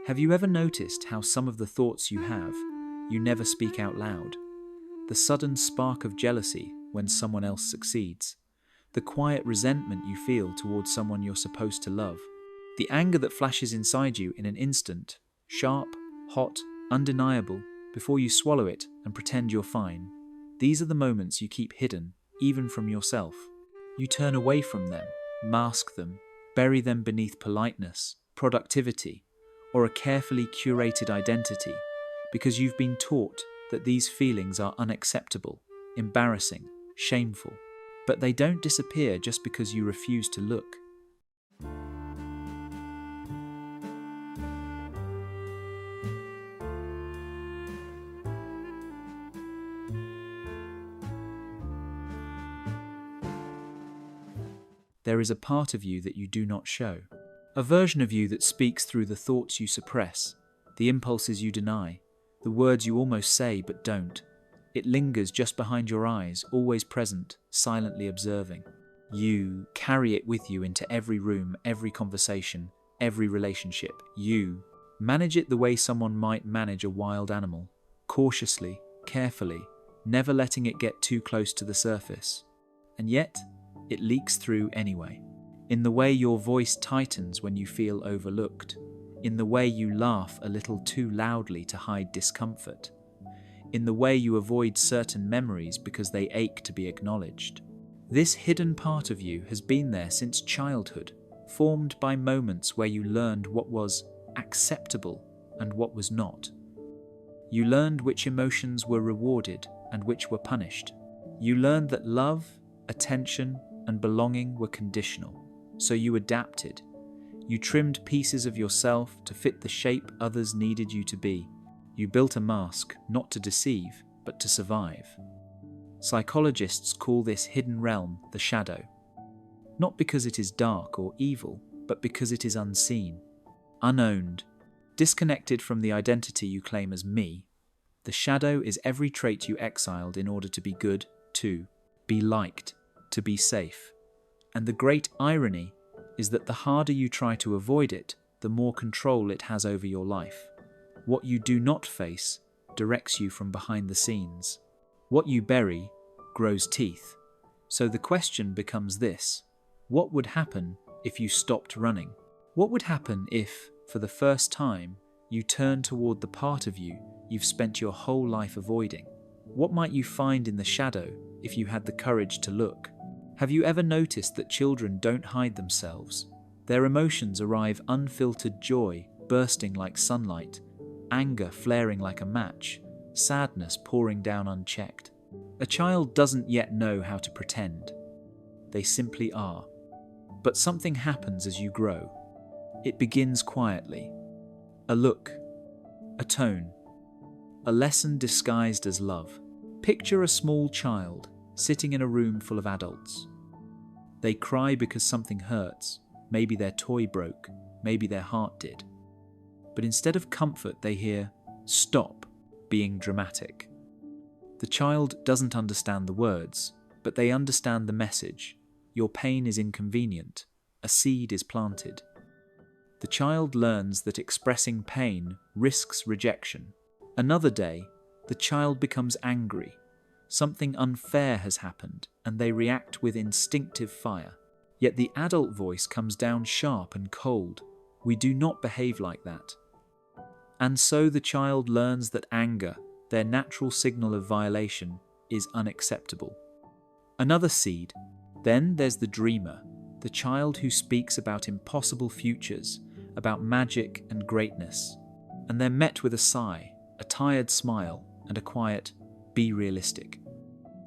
Have you ever noticed how some of the thoughts you have, you never speak out loud? The sudden spark of jealousy when someone else succeeds. The quiet resentment you feel towards someone you're supposed to love. The anger that flashes inside you in an instant, sharp, hot, undeniable, before you swallow it and pretend you're fine. These are the moments you keep hidden, even from yourself. You turn away from them, mask them, bury them beneath politeness, productivity, or a carefully curated identity, because you've been taught that these feelings are unacceptable, embarrassing, shameful. But they don't disappear just because you refuse to look. There is a part of you that you do not show. A version of you that speaks through the thoughts you suppress, the impulses you deny, the words you almost say but don't. It lingers just behind your eyes, always present, silently observing. You carry it with you into every room, every conversation, every relationship. You manage it the way someone might manage a wild animal, cautiously, carefully, never letting it get too close to the surface. And yet, it leaks through anyway. In the way your voice tightens when you feel overlooked. In the way you laugh a little too loudly to hide discomfort. In the way you avoid certain memories because they ache to be acknowledged. This hidden part of you has been there since childhood, formed by moments where you learned what was acceptable and what was not. You learned which emotions were rewarded and which were punished. You learned that love, attention, and belonging were conditional, so you adapted. You trimmed pieces of yourself to fit the shape others needed you to be. You built a mask, not to deceive, but to survive. Psychologists call this hidden realm the shadow. Not because it is dark or evil, but because it is unseen, unowned, disconnected from the identity you claim as me. The shadow is every trait you exiled in order to be good, to be liked, to be safe. And the great irony is that the harder you try to avoid it, the more control it has over your life. What you do not face directs you from behind the scenes. What you bury grows teeth. So the question becomes this: what would happen if you stopped running? What would happen if, for the first time, you turned toward the part of you you've spent your whole life avoiding? What might you find in the shadow if you had the courage to look? Have you ever noticed that children don't hide themselves? Their emotions arrive unfiltered: joy bursting like sunlight, anger flaring like a match, sadness pouring down unchecked. A child doesn't yet know how to pretend. They simply are. But something happens as you grow. It begins quietly. A look, a tone, a lesson disguised as love. Picture a small child sitting in a room full of adults. They cry because something hurts. Maybe their toy broke. Maybe their heart did. But instead of comfort, they hear, "Stop being dramatic." The child doesn't understand the words, but they understand the message. Your pain is inconvenient. A seed is planted. The child learns that expressing pain risks rejection. Another day, the child becomes angry. Something unfair has happened, and they react with instinctive fire. Yet the adult voice comes down sharp and cold. We do not behave like that. And so the child learns that anger, their natural signal of violation, is unacceptable. Another seed. Then there's the dreamer, the child who speaks about impossible futures, about magic and greatness. And they're met with a sigh, a tired smile, and a quiet, "Be realistic."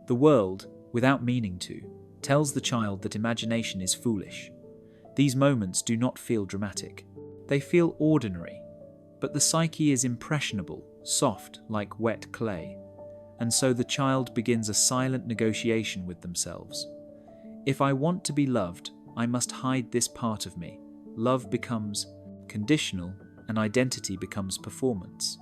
The world, without meaning to, tells the child that imagination is foolish. These moments do not feel dramatic. They feel ordinary. But the psyche is impressionable, soft like wet clay. And so the child begins a silent negotiation with themselves. If I want to be loved, I must hide this part of me. Love becomes conditional, and identity becomes performance.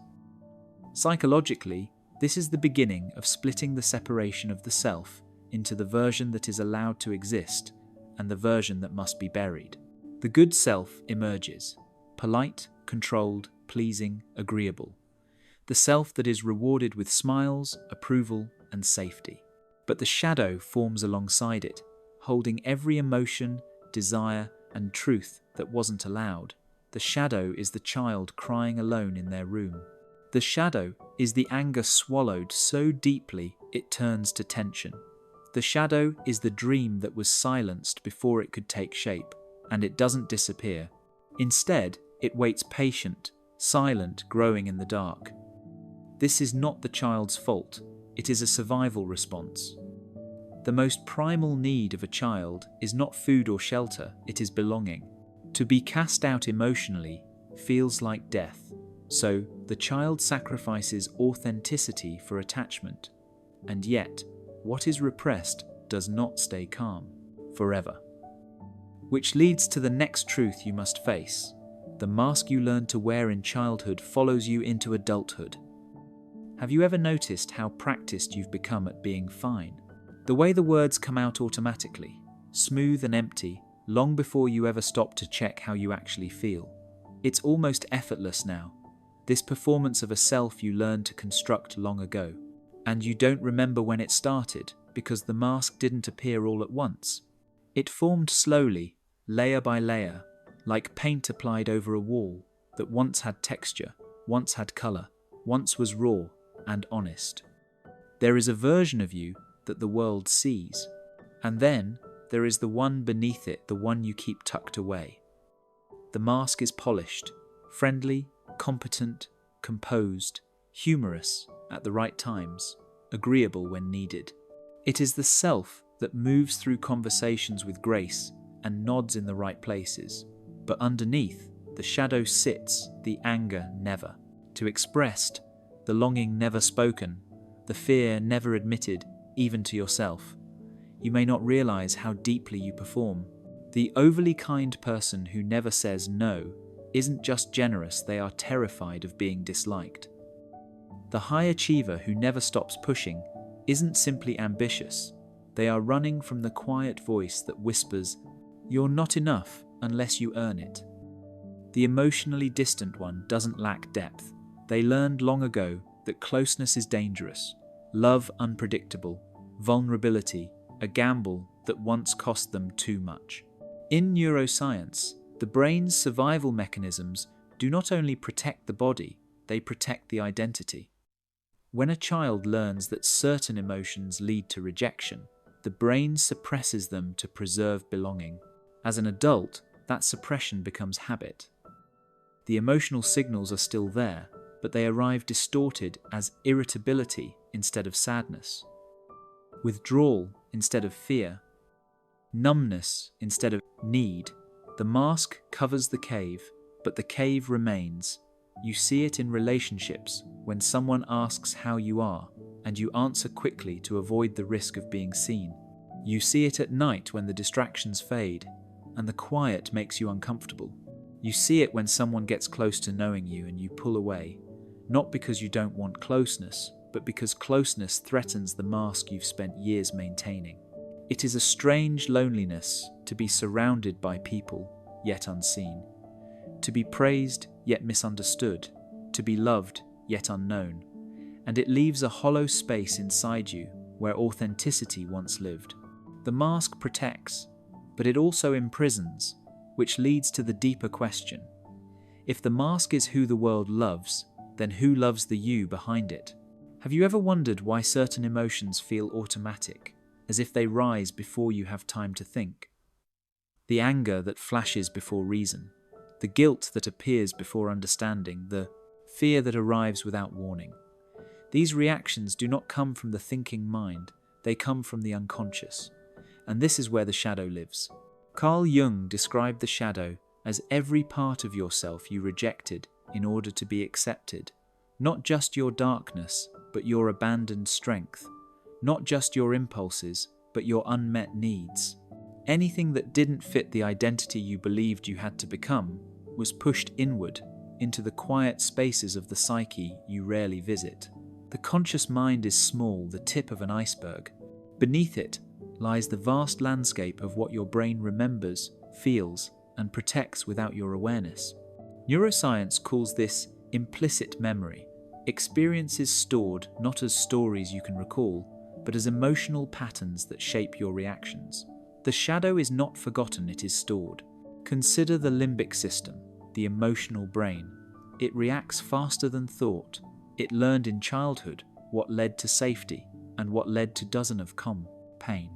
Psychologically, this is the beginning of splitting the separation of the self into the version that is allowed to exist and the version that must be buried. The good self emerges, polite, controlled, pleasing, agreeable. The self that is rewarded with smiles, approval, and safety. But the shadow forms alongside it, holding every emotion, desire, and truth that wasn't allowed. The shadow is the child crying alone in their room. The shadow is the anger swallowed so deeply it turns to tension. The shadow is the dream that was silenced before it could take shape, and it doesn't disappear. Instead, it waits patient, silent, growing in the dark. This is not the child's fault, it is a survival response. The most primal need of a child is not food or shelter, it is belonging. To be cast out emotionally feels like death, so the child sacrifices authenticity for attachment. And yet, what is repressed does not stay calm forever. Which leads to the next truth you must face. The mask you learned to wear in childhood follows you into adulthood. Have you ever noticed how practiced you've become at being fine? The way the words come out automatically, smooth and empty, long before you ever stop to check how you actually feel. It's almost effortless now, this performance of a self you learned to construct long ago. And you don't remember when it started, because the mask didn't appear all at once. It formed slowly, layer by layer, like paint applied over a wall that once had texture, once had colour, once was raw and honest. There is a version of you that the world sees, and then there is the one beneath it, the one you keep tucked away. The mask is polished, friendly, competent, composed, humorous at the right times, agreeable when needed. It is the self that moves through conversations with grace and nods in the right places. But underneath, the shadow sits, the anger never. To expressed, the longing never spoken, the fear never admitted, even to yourself. You may not realize how deeply you perform. The overly kind person who never says no isn't just generous, they are terrified of being disliked. The high achiever who never stops pushing isn't simply ambitious, they are running from the quiet voice that whispers, "You're not enough unless you earn it." The emotionally distant one doesn't lack depth. They learned long ago that closeness is dangerous, love unpredictable, vulnerability a gamble that once cost them too much. In neuroscience, the brain's survival mechanisms do not only protect the body, they protect the identity. When a child learns that certain emotions lead to rejection, the brain suppresses them to preserve belonging. As an adult, that suppression becomes habit. The emotional signals are still there, but they arrive distorted as irritability instead of sadness, withdrawal instead of fear, numbness instead of need. The mask covers the cave, but the cave remains. You see it in relationships when someone asks how you are, and you answer quickly to avoid the risk of being seen. You see it at night when the distractions fade, and the quiet makes you uncomfortable. You see it when someone gets close to knowing you and you pull away, not because you don't want closeness, but because closeness threatens the mask you've spent years maintaining. It is a strange loneliness to be surrounded by people, yet unseen. To be praised, yet misunderstood. To be loved, yet unknown. And it leaves a hollow space inside you where authenticity once lived. The mask protects, but it also imprisons, which leads to the deeper question. If the mask is who the world loves, then who loves the you behind it? Have you ever wondered why certain emotions feel automatic, as if they rise before you have time to think? The anger that flashes before reason, the guilt that appears before understanding, the fear that arrives without warning. These reactions do not come from the thinking mind, they come from the unconscious. And this is where the shadow lives. Carl Jung described the shadow as every part of yourself you rejected in order to be accepted. Not just your darkness, but your abandoned strength. Not just your impulses, but your unmet needs. Anything that didn't fit the identity you believed you had to become was pushed inward into the quiet spaces of the psyche you rarely visit. The conscious mind is small, the tip of an iceberg. Beneath it lies the vast landscape of what your brain remembers, feels, and protects without your awareness. Neuroscience calls this Implicit memory. Experiences stored not as stories you can recall, but as emotional patterns that shape your reactions. The shadow is not forgotten, it is stored. Consider the limbic system, the emotional brain. It reacts faster than thought. It learned in childhood what led to safety and what led to dozens of pain.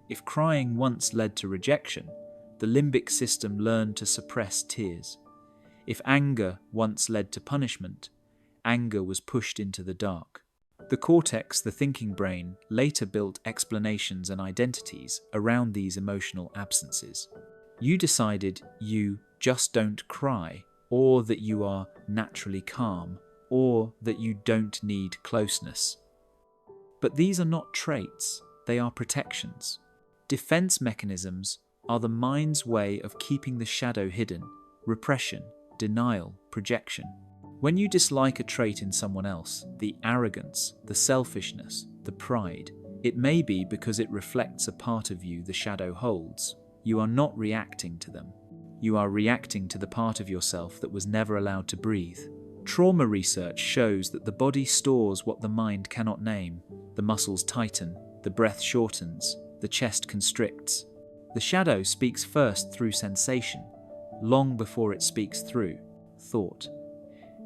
If crying once led to rejection, the limbic system learned to suppress tears. If anger once led to punishment, anger was pushed into the dark. The cortex, the thinking brain, later built explanations and identities around these emotional absences. You decided you just don't cry, or that you are naturally calm, or that you don't need closeness. But these are not traits, they are protections. Defense mechanisms are the mind's way of keeping the shadow hidden, repression, denial, projection. When you dislike a trait in someone else, the arrogance, the selfishness, the pride, it may be because it reflects a part of you the shadow holds. You are not reacting to them. You are reacting to the part of yourself that was never allowed to breathe. Trauma research shows that the body stores what the mind cannot name. The muscles tighten, the breath shortens, the chest constricts. The shadow speaks first through sensation, long before it speaks through thought.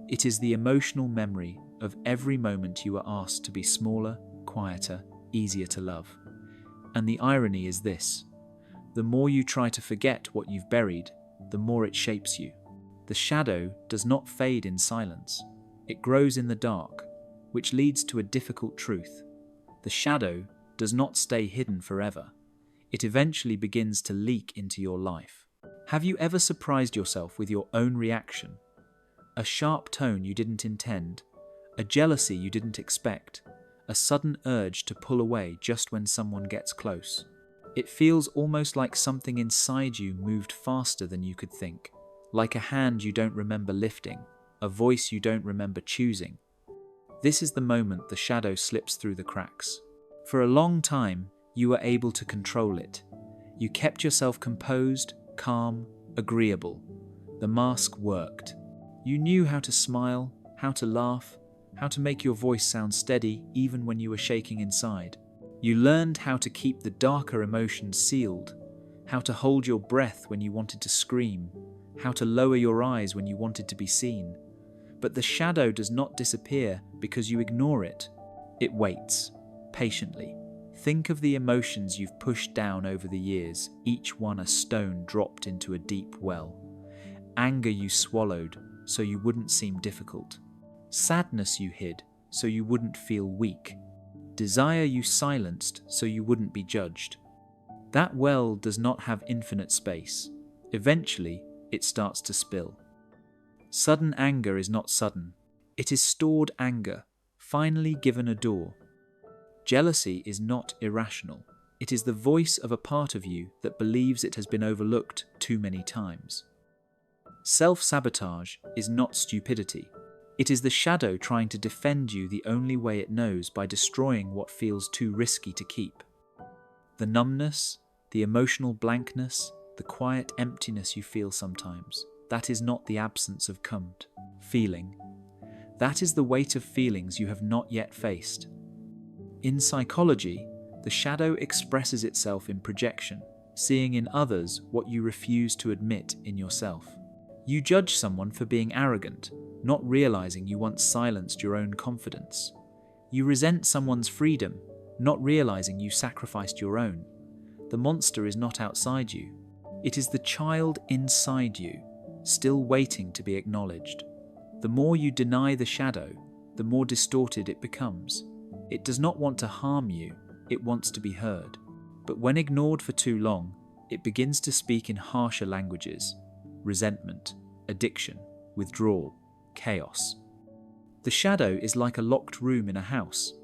It is the emotional memory of every moment you were asked to be smaller, quieter, easier to love. And the irony is this: the more you try to forget what you've buried, the more it shapes you. The shadow does not fade in silence. It grows in the dark, which leads to a difficult truth. The shadow does not stay hidden forever. It eventually begins to leak into your life. Have you ever surprised yourself with your own reaction? A sharp tone you didn't intend, a jealousy you didn't expect, a sudden urge to pull away just when someone gets close. It feels almost like something inside you moved faster than you could think, like a hand you don't remember lifting, a voice you don't remember choosing. This is the moment the shadow slips through the cracks. For a long time, you were able to control it. You kept yourself composed, calm, agreeable. The mask worked. You knew how to smile, how to laugh, how to make your voice sound steady even when you were shaking inside. You learned how to keep the darker emotions sealed, how to hold your breath when you wanted to scream, how to lower your eyes when you wanted to be seen. But the shadow does not disappear because you ignore it. It waits, patiently. Think of the emotions you've pushed down over the years, each one a stone dropped into a deep well. Anger you swallowed so you wouldn't seem difficult. Sadness you hid so you wouldn't feel weak. Desire you silenced so you wouldn't be judged. That well does not have infinite space. Eventually, it starts to spill. Sudden anger is not sudden. It is stored anger, finally given a door. Jealousy is not irrational. It is the voice of a part of you that believes it has been overlooked too many times. Self-sabotage is not stupidity. It is the shadow trying to defend you the only way it knows, by destroying what feels too risky to keep. The numbness, the emotional blankness, the quiet emptiness you feel sometimes, that is not the absence of feeling. That is the weight of feelings you have not yet faced. In psychology, the shadow expresses itself in projection, seeing in others what you refuse to admit in yourself. You judge someone for being arrogant, not realizing you once silenced your own confidence. You resent someone's freedom, not realizing you sacrificed your own. The monster is not outside you. It is the child inside you, still waiting to be acknowledged. The more you deny the shadow, the more distorted it becomes. It does not want to harm you, it wants to be heard. But when ignored for too long, it begins to speak in harsher languages: resentment, addiction, withdrawal, chaos. The shadow is like a locked room in a house.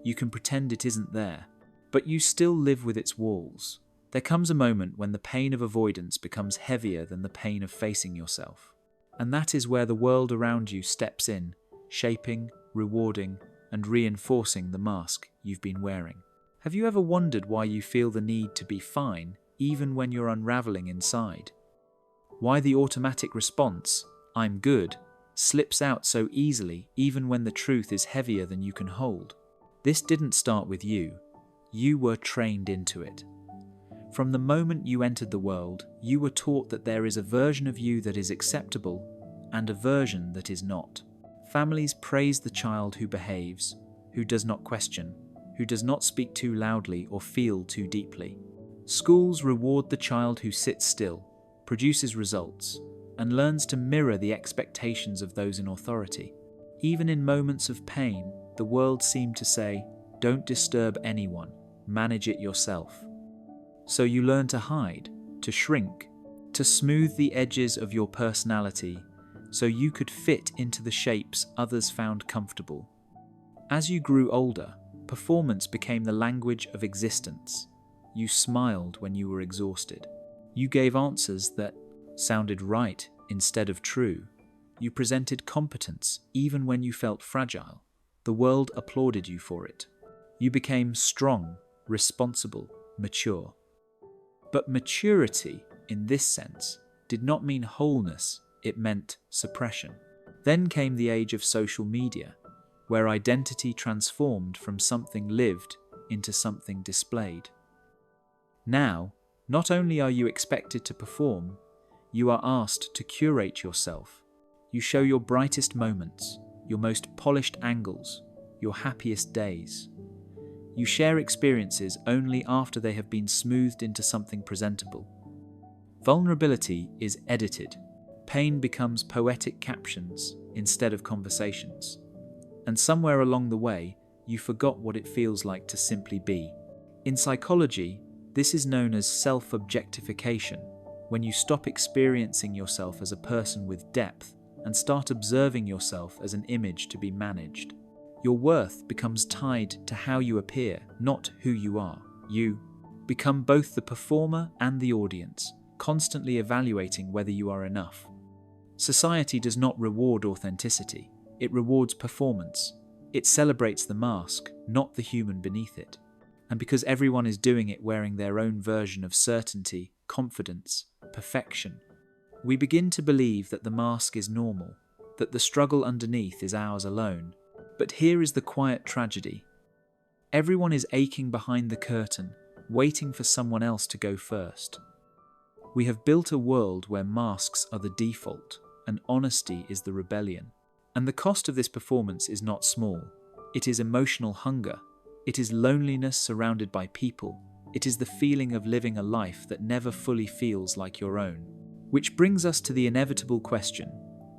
You can pretend it isn't there, but you still live with its walls. There comes a moment when the pain of avoidance becomes heavier than the pain of facing yourself. And that is where the world around you steps in, shaping, rewarding, and reinforcing the mask you've been wearing. Have you ever wondered why you feel the need to be fine, even when you're unraveling inside? Why the automatic response, "I'm good," slips out so easily even when the truth is heavier than you can hold. This didn't start with you. You were trained into it. From the moment you entered the world, you were taught that there is a version of you that is acceptable and a version that is not. Families praise the child who behaves, who does not question, who does not speak too loudly or feel too deeply. Schools reward the child who sits still, produces results, and learns to mirror the expectations of those in authority. Even in moments of pain, the world seemed to say, "Don't disturb anyone, manage it yourself." So you learn to hide, to shrink, to smooth the edges of your personality so you could fit into the shapes others found comfortable. As you grew older, performance became the language of existence. You smiled when you were exhausted. You gave answers that sounded right instead of true. You presented competence even when you felt fragile. The world applauded you for it. You became strong, responsible, mature. But maturity, in this sense, did not mean wholeness, it meant suppression. Then came the age of social media, where identity transformed from something lived into something displayed. Now, not only are you expected to perform, you are asked to curate yourself. You show your brightest moments, your most polished angles, your happiest days. You share experiences only after they have been smoothed into something presentable. Vulnerability is edited. Pain becomes poetic captions instead of conversations. And somewhere along the way, you forgot what it feels like to simply be. In psychology, this is known as self-objectification, when you stop experiencing yourself as a person with depth and start observing yourself as an image to be managed. Your worth becomes tied to how you appear, not who you are. You become both the performer and the audience, constantly evaluating whether you are enough. Society does not reward authenticity. It rewards performance. It celebrates the mask, not the human beneath it. And because everyone is doing it wearing their own version of certainty, confidence, perfection, we begin to believe that the mask is normal, that the struggle underneath is ours alone. But here is the quiet tragedy. Everyone is aching behind the curtain, waiting for someone else to go first. We have built a world where masks are the default, and honesty is the rebellion. And the cost of this performance is not small. It is emotional hunger. It is loneliness surrounded by people. It is the feeling of living a life that never fully feels like your own. Which brings us to the inevitable question: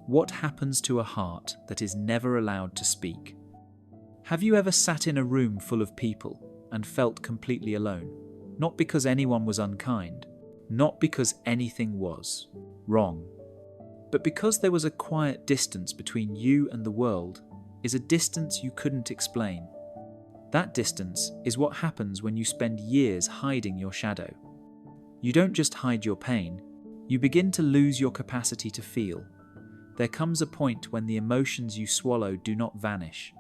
what happens to a heart that is never allowed to speak? Have you ever sat in a room full of people and felt completely alone? Not because anyone was unkind, not because anything was wrong, but because there was a quiet distance between you and the world, is a distance you couldn't explain. That distance is what happens when you spend years hiding your shadow. You don't just hide your pain, you begin to lose your capacity to feel. There comes a point when the emotions you swallow do not vanish.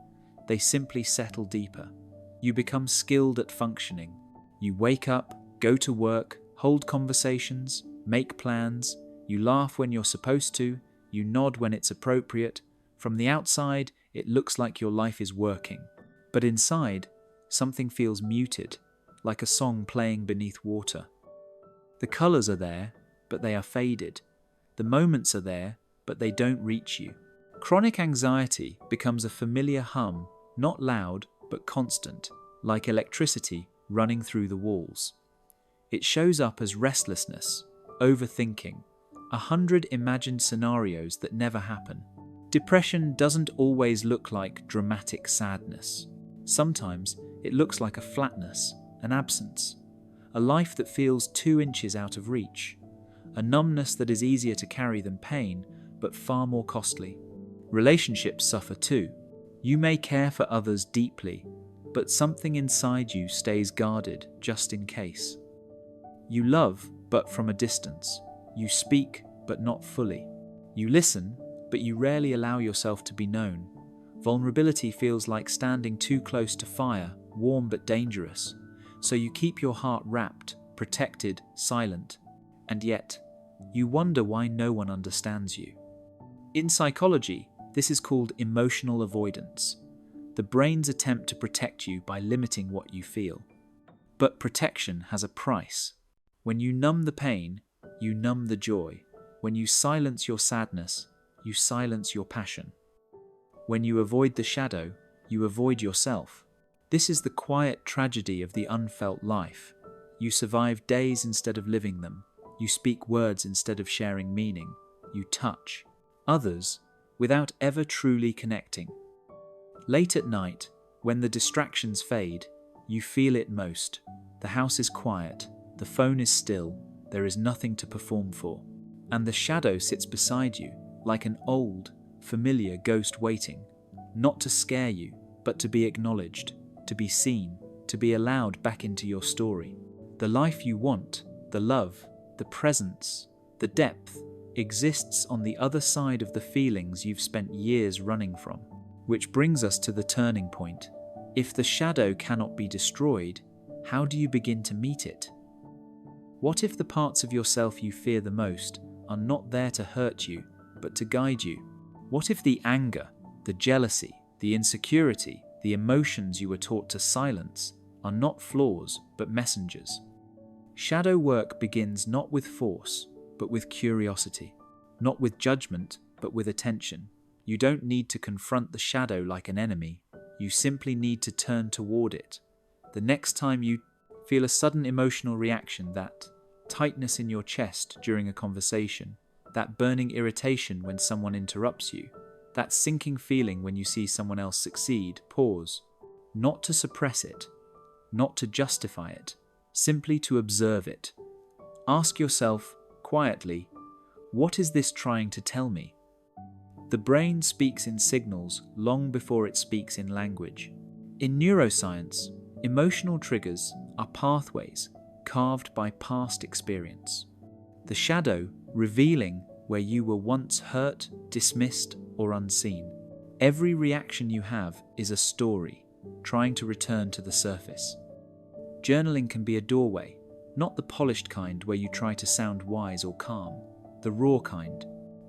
They simply settle deeper. You become skilled at functioning. You wake up, go to work, hold conversations, make plans. You laugh when you're supposed to. You nod when it's appropriate. From the outside, it looks like your life is working. But inside, something feels muted, like a song playing beneath water. The colours are there, but they are faded. The moments are there, but they don't reach you. Chronic anxiety becomes a familiar hum, not loud, but constant, like electricity running through the walls. It shows up as restlessness, overthinking, 100 imagined scenarios that never happen. Depression doesn't always look like dramatic sadness. Sometimes it looks like a flatness, an absence, a life that feels 2 inches out of reach, a numbness that is easier to carry than pain, but far more costly. Relationships suffer too. You may care for others deeply, but something inside you stays guarded just in case. You love, but from a distance. You speak, but not fully. You listen, but you rarely allow yourself to be known. Vulnerability feels like standing too close to fire, warm but dangerous. So you keep your heart wrapped, protected, silent. And yet, you wonder why no one understands you. In psychology, This is called emotional avoidance. The brain's attempt to protect you by limiting what you feel. But protection has a price. When you numb the pain, you numb the joy. When you silence your sadness, you silence your passion. When you avoid the shadow, you avoid yourself. This is the quiet tragedy of the unfelt life. You survive days instead of living them. You speak words instead of sharing meaning. You touch others without ever truly connecting. Late at night, when the distractions fade, you feel it most. The house is quiet, the phone is still, there is nothing to perform for. And the shadow sits beside you, like an old, familiar ghost waiting, not to scare you, but to be acknowledged, to be seen, to be allowed back into your story. The life you want, the love, the presence, the depth, exists on the other side of the feelings you've spent years running from. Which brings us to the turning point. If the shadow cannot be destroyed, how do you begin to meet it? What if the parts of yourself you fear the most are not there to hurt you, but to guide you? What if the anger, the jealousy, the insecurity, the emotions you were taught to silence are not flaws, but messengers? Shadow work begins not with force, but with curiosity. Not with judgment, but with attention. You don't need to confront the shadow like an enemy. You simply need to turn toward it. The next time you feel a sudden emotional reaction, that tightness in your chest during a conversation, that burning irritation when someone interrupts you, that sinking feeling when you see someone else succeed, pause. Not to suppress it, not to justify it, simply to observe it. Ask yourself, quietly, what is this trying to tell me? The brain speaks in signals long before it speaks in language. In neuroscience, emotional triggers are pathways carved by past experience. The shadow revealing where you were once hurt, dismissed, or unseen. Every reaction you have is a story, trying to return to the surface. Journaling can be a doorway, not the polished kind where you try to sound wise or calm, the raw kind.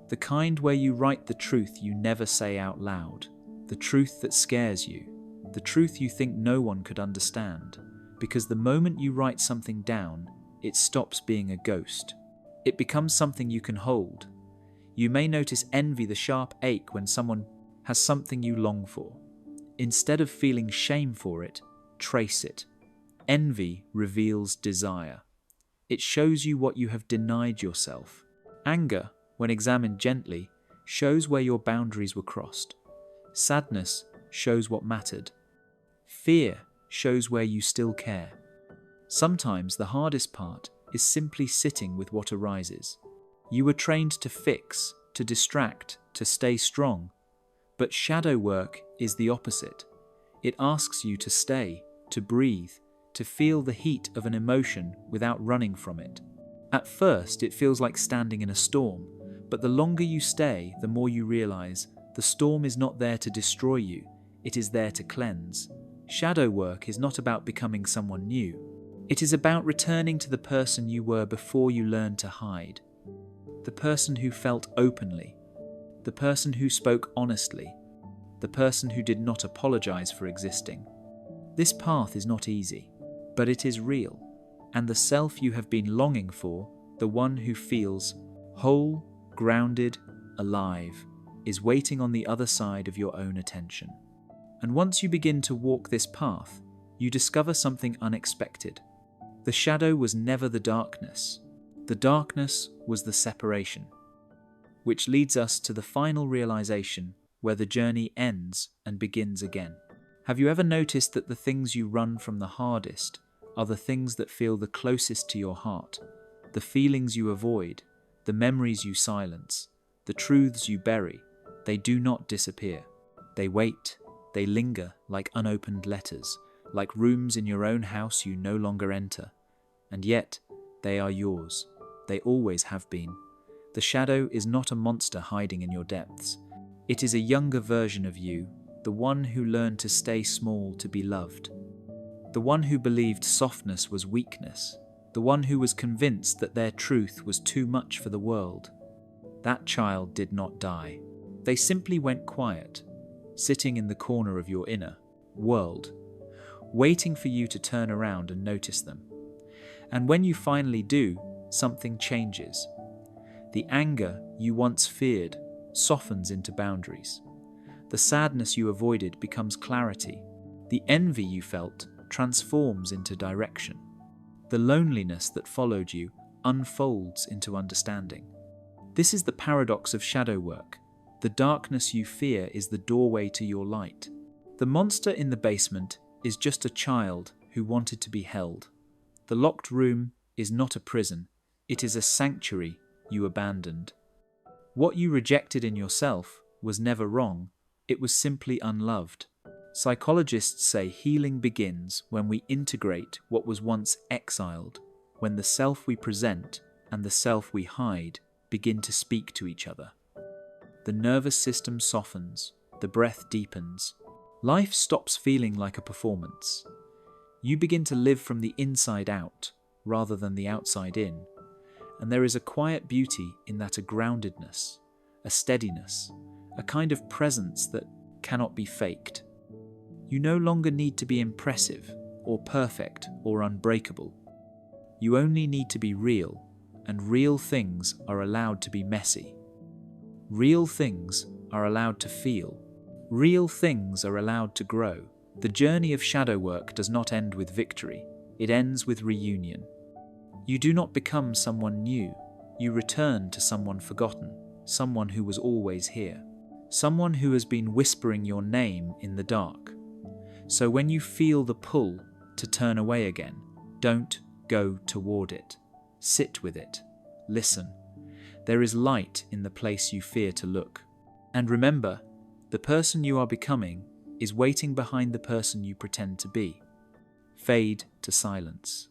The kind where you write the truth you never say out loud, the truth that scares you, the truth you think no one could understand, because the moment you write something down, it stops being a ghost. It becomes something you can hold. You may notice envy, the sharp ache when someone has something you long for. Instead of feeling shame for it, trace it. Envy reveals desire. It shows you what you have denied yourself. Anger, when examined gently, shows where your boundaries were crossed. Sadness shows what mattered. Fear shows where you still care. Sometimes the hardest part is simply sitting with what arises. You were trained to fix, to distract, to stay strong. But shadow work is the opposite. It asks you to stay, to breathe, to feel the heat of an emotion without running from it. At first, it feels like standing in a storm. But the longer you stay, the more you realize the storm is not there to destroy you, it is there to cleanse. Shadow work is not about becoming someone new. It is about returning to the person you were before you learned to hide. The person who felt openly. The person who spoke honestly. The person who did not apologize for existing. This path is not easy, but it is real. And the self you have been longing for, the one who feels whole, grounded, alive, is waiting on the other side of your own attention. And once you begin to walk this path, you discover something unexpected. The shadow was never the darkness. The darkness was the separation. Which leads us to the final realization where the journey ends and begins again. Have you ever noticed that the things you run from the hardest are the things that feel the closest to your heart? The feelings you avoid, the memories you silence, the truths you bury, they do not disappear. They wait, they linger like unopened letters, like rooms in your own house you no longer enter. And yet, they are yours. They always have been. The shadow is not a monster hiding in your depths. It is a younger version of you, the one who learned to stay small to be loved. The one who believed softness was weakness. The one who was convinced that their truth was too much for the world. That child did not die. They simply went quiet, sitting in the corner of your inner world, waiting for you to turn around and notice them. And when you finally do, something changes. The anger you once feared softens into boundaries. The sadness you avoided becomes clarity. The envy you felt transforms into direction. The loneliness that followed you unfolds into understanding. This is the paradox of shadow work. The darkness you fear is the doorway to your light. The monster in the basement is just a child who wanted to be held. The locked room is not a prison, it is a sanctuary you abandoned. What you rejected in yourself was never wrong, it was simply unloved. Psychologists say healing begins when we integrate what was once exiled, when the self we present and the self we hide begin to speak to each other. The nervous system softens, the breath deepens. Life stops feeling like a performance. You begin to live from the inside out, rather than the outside in. And there is a quiet beauty in that, a groundedness, a steadiness, a kind of presence that cannot be faked. You no longer need to be impressive, or perfect, or unbreakable. You only need to be real, and real things are allowed to be messy. Real things are allowed to feel. Real things are allowed to grow. The journey of shadow work does not end with victory. It ends with reunion. You do not become someone new. You return to someone forgotten, someone who was always here, someone who has been whispering your name in the dark. So when you feel the pull to turn away again, don't go toward it. Sit with it. Listen. There is light in the place you fear to look. And remember, the person you are becoming is waiting behind the person you pretend to be. Fade to silence.